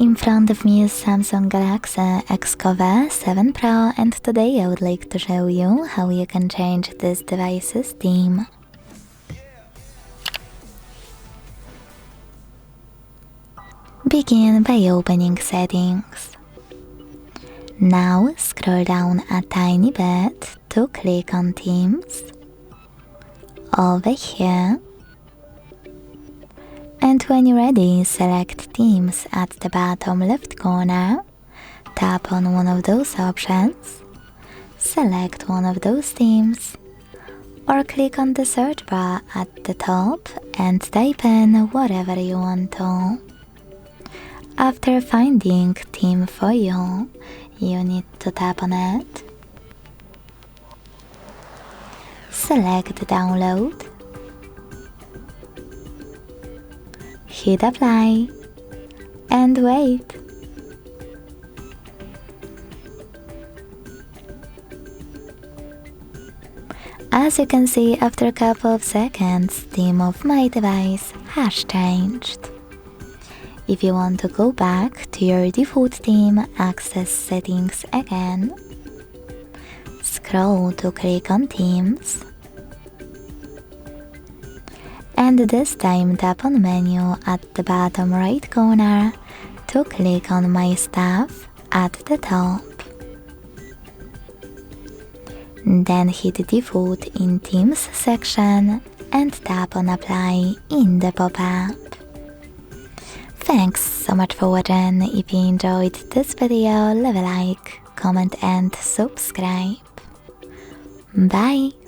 In front of me is Samsung Galaxy XCover7 Pro, and today I would like to show you how you can change this device's theme. Begin by opening Settings. Now scroll down a tiny bit to click on Themes. Over here. And when you're ready, select Themes at the bottom left corner, tap on one of those options, select one of those themes, or click on the search bar at the top and type in whatever you want to. After finding theme for you, you need to tap on it, select Download, hit Apply, and wait. As you can see, after a couple of seconds, theme of my device has changed. If you want to go back to your default theme, access Settings again, scroll to click on Themes, and this time tap on Menu at the bottom right corner to click on My Stuff at the top. Then hit Default in Themes section and tap on Apply in the pop-up. Thanks so much for watching. If you enjoyed this video, leave a like, comment and subscribe. Bye!